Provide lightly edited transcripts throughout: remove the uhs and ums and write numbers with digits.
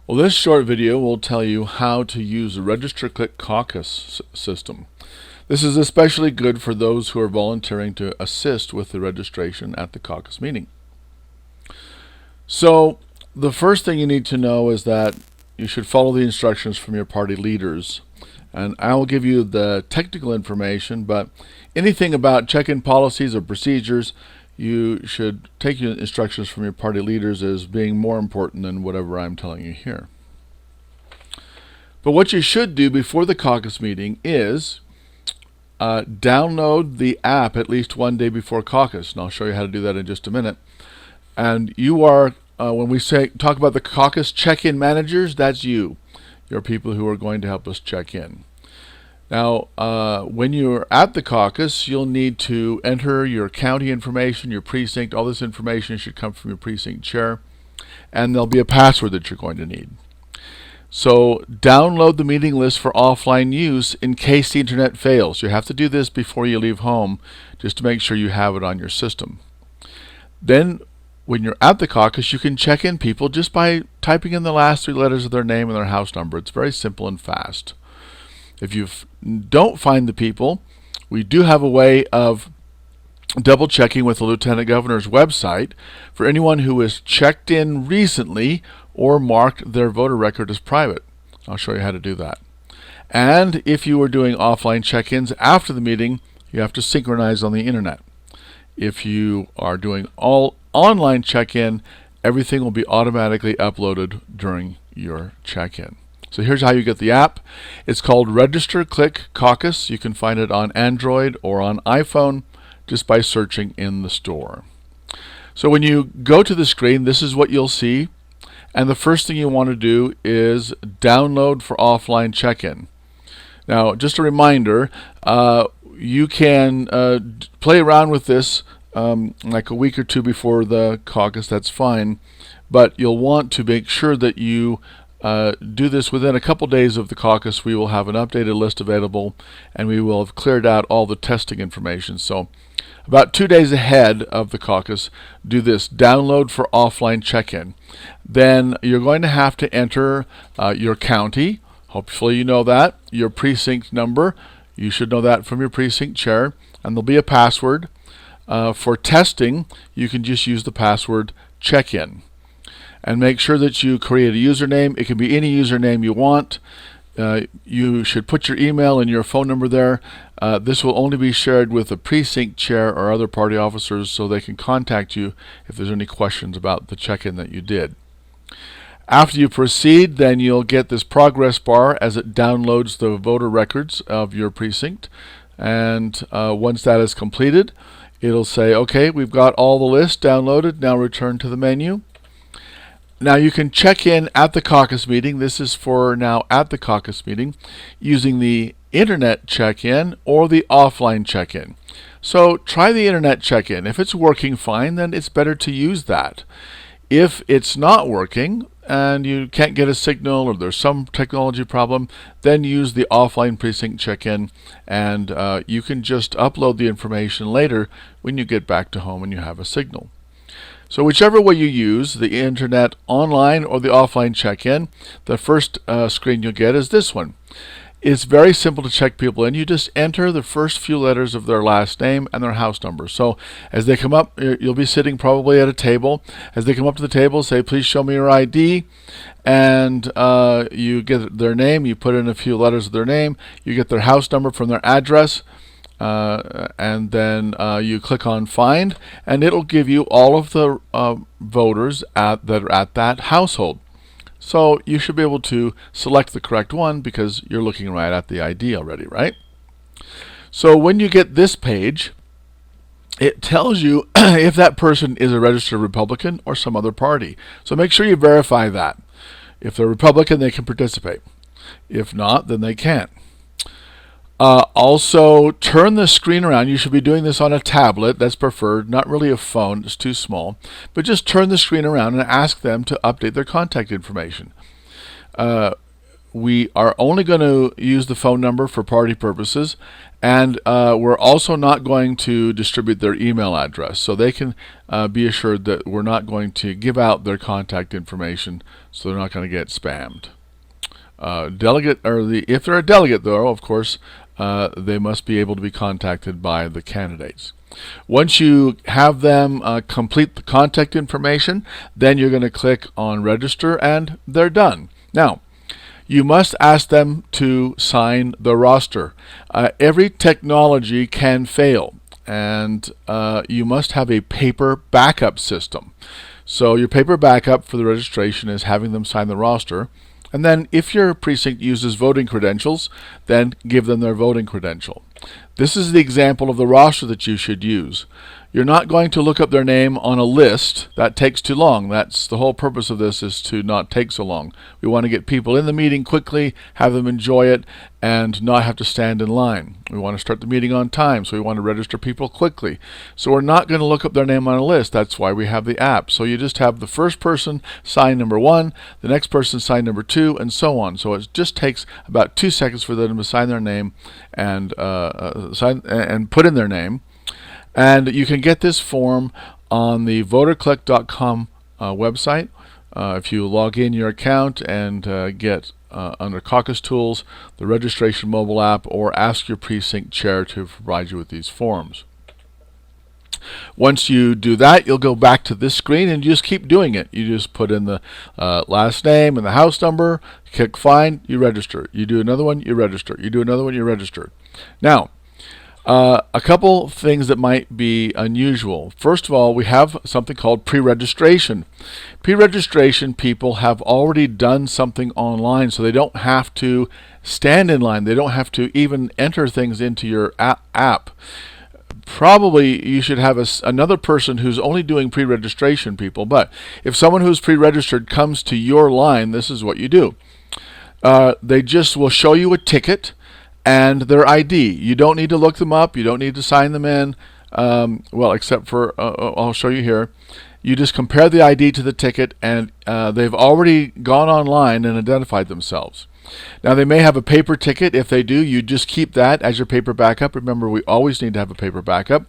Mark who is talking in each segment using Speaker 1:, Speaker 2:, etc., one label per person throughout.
Speaker 1: Well, this short video will tell you how to use the RegisterClick-Caucus system. This is especially good for those who are volunteering to assist with the registration at the caucus meeting. So, the first thing you need to know is that you should follow the instructions from your party leaders. And I will give you the technical information, but anything about check-in policies or procedures, you should take your instructions from your party leaders as being more important than whatever I'm telling you here. But what you should do before the caucus meeting is download the app at least one day before caucus, and I'll show you how to do that in just a minute. And you are, when we talk about the caucus check-in managers, that's you. You're people who are going to help us check in. Now, when you're at the caucus, you'll need to enter your county information, your precinct. All this information should come from your precinct chair, and there'll be a password that you're going to need. So download the meeting list for offline use in case the internet fails. You have to do this before you leave home just to make sure you have it on your system. Then when you're at the caucus, you can check in people just by typing in the last 3 letters of their name and their house number. It's very simple and fast. If you don't find the people, we do have a way of double checking with the Lieutenant Governor's website for anyone who has checked in recently or marked their voter record as private. I'll show you how to do that. And if you are doing offline check-ins after the meeting, you have to synchronize on the internet. If you are doing all online check-in, everything will be automatically uploaded during your check-in. So here's how you get the app. It's called RegisterClick-Caucus. You can find it on Android or on iPhone just by searching in the store. So when you go to the screen, this is what you'll see. And the first thing you want to do is download for offline check-in. Now, just a reminder, you can play around with this like a week or 2 before the caucus. That's fine. But you'll want to make sure that you do this within a couple days of the caucus. We will have an updated list available, and we will have cleared out all the testing information. So about 2 days ahead of the caucus, do this download for offline check-in. Then you're going to have to enter your county. Hopefully you know that. Your precinct number. You should know that from your precinct chair. And there'll be a password. For testing, you can just use the password check-in. And make sure that you create a username. It can be any username you want. You should put your email and your phone number there. This will only be shared with the precinct chair or other party officers so they can contact you if there's any questions about the check-in that you did. After you proceed, then you'll get this progress bar as it downloads the voter records of your precinct. And once that is completed, it'll say, okay, we've got all the lists downloaded. Now return to the menu. Now you can check in at the caucus meeting. This is for now at the caucus meeting using the internet check-in or the offline check-in. So try the internet check-in. If it's working fine, then it's better to use that. If it's not working and you can't get a signal or there's some technology problem, then use the offline precinct check-in, and you can just upload the information later when you get back to home and you have a signal. So whichever way you use, the internet online or the offline check-in, the first screen you'll get is this one. It's very simple to check people in. You just enter the first few letters of their last name and their house number. So as they come up, you'll be sitting probably at a table. As they come up to the table, say, please show me your ID. And you get their name. You put in a few letters of their name. You get their house number from their address. And then you click on Find, and it'll give you all of the voters that are at that household. So you should be able to select the correct one because you're looking right at the ID already, right? So when you get this page, it tells you if that person is a registered Republican or some other party. So make sure you verify that. If they're Republican, they can participate. If not, then they can't. Also, turn the screen around. You should be doing this on a tablet. That's preferred. Not really a phone. It's too small. But just turn the screen around and ask them to update their contact information. we are only going to use the phone number for party purposes, and we're also not going to distribute their email address. So they can be assured that we're not going to give out their contact information, so they're not going to get spammed. If they're a delegate, though, of course, they must be able to be contacted by the candidates. Once you have them complete the contact information, then you're going to click on register and they're done. Now, you must ask them to sign the roster. Every technology can fail, and you must have a paper backup system. So your paper backup for the registration is having them sign the roster. And then if your precinct uses voting credentials, then give them their voting credential. This is the example of the roster that you should use. You're not going to look up their name on a list. That takes too long. That's the whole purpose of this, is to not take so long. We want to get people in the meeting quickly, have them enjoy it, and not have to stand in line. We want to start the meeting on time, so we want to register people quickly. So we're not going to look up their name on a list. That's why we have the app. So you just have the first person sign number 1, the next person sign number 2, and so on. So it just takes about 2 seconds for them to sign their name and put in their name. And you can get this form on the RegisterClick-Caucus website. If you log in your account and get under Caucus Tools, the registration mobile app, or ask your precinct chair to provide you with these forms. Once you do that, you'll go back to this screen and you just keep doing it. You just put in the last name and the house number, click find, you register. You do another one, you register. You do another one, you register. Now, a couple things that might be unusual. First of all, we have something called pre-registration. Pre-registration people have already done something online, so they don't have to stand in line. They don't have to even enter things into your app. Probably you should have another person who's only doing pre-registration people, but if someone who's pre-registered comes to your line, this is what you do. They just will show you a ticket and their ID. You don't need to look them up. You don't need to sign them in. Well, except for, I'll show you here. You just compare the ID to the ticket, and they've already gone online and identified themselves. Now, they may have a paper ticket. If they do, you just keep that as your paper backup. Remember, we always need to have a paper backup.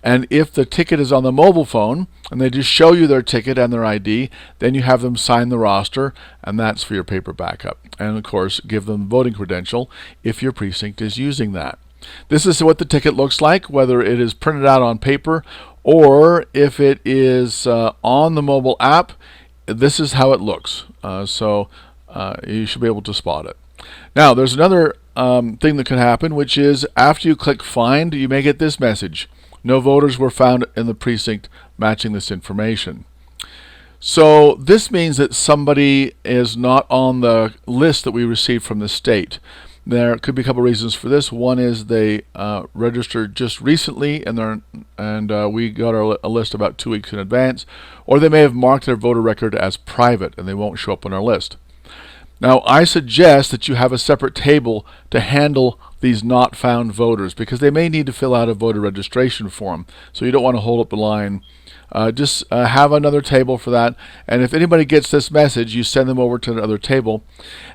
Speaker 1: And if the ticket is on the mobile phone, and they just show you their ticket and their ID, then you have them sign the roster, and that's for your paper backup. And, of course, give them voting credential if your precinct is using that. This is what the ticket looks like, whether it is printed out on paper or if it is on the mobile app. This is how it looks. You should be able to spot it. Now, there's another thing that can happen, which is after you click find, you may get this message. No voters were found in the precinct matching this information. So this means that somebody is not on the list that we received from the state. There could be a couple reasons for this. One is they registered just recently, and we got a list about 2 weeks in advance, or they may have marked their voter record as private and they won't show up on our list. Now, I suggest that you have a separate table to handle these not found voters, because they may need to fill out a voter registration form, so you don't want to hold up the line. Just have another table for that, and if anybody gets this message, you send them over to another table,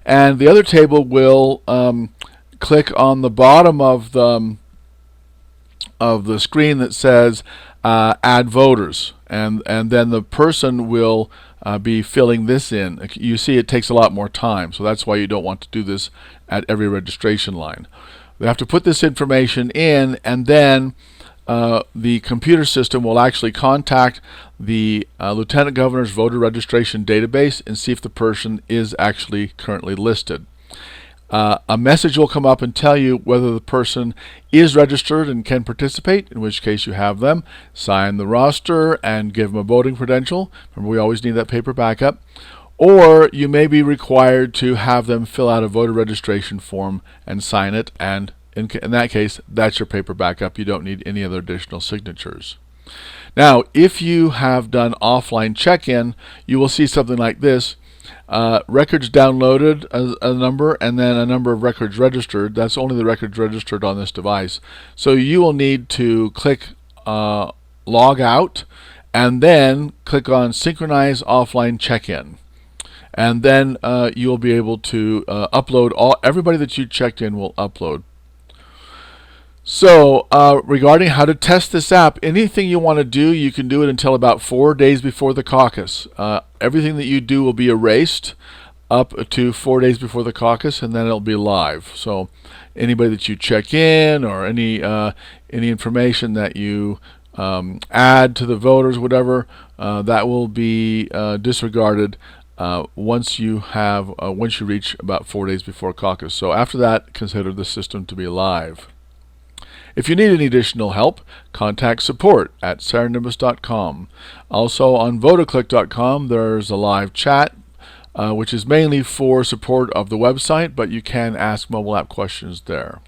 Speaker 1: and the other table will click on the bottom of the screen that says add voters, and then the person will be filling this in. You see, it takes a lot more time, so that's why you don't want to do this at every registration line. They have to put this information in, and then the computer system will actually contact the Lieutenant Governor's voter registration database and see if the person is actually currently listed. A message will come up and tell you whether the person is registered and can participate, in which case you have them sign the roster and give them a voting credential. Remember, we always need that paper backup. Or you may be required to have them fill out a voter registration form and sign it, and in that case, that's your paper backup. You don't need any other additional signatures. Now, if you have done offline check-in, you will see something like this. Records downloaded, a number, and then a number of records registered. That's only the records registered on this device. So you will need to click log out and then click on synchronize offline check-in. and then you'll be able to upload everybody that you checked in will upload. So regarding how to test this app, anything you want to do, you can do it until about 4 days before the caucus. Everything that you do will be erased up to 4 days before the caucus, and then it'll be live. So anybody that you check in, or any information that you add to the voters, whatever, that will be disregarded once you reach about 4 days before caucus. So after that, consider the system to be live. If you need any additional help, contact support at cerenimbus.com. Also on voterclick.com, there's a live chat, which is mainly for support of the website, but you can ask mobile app questions there.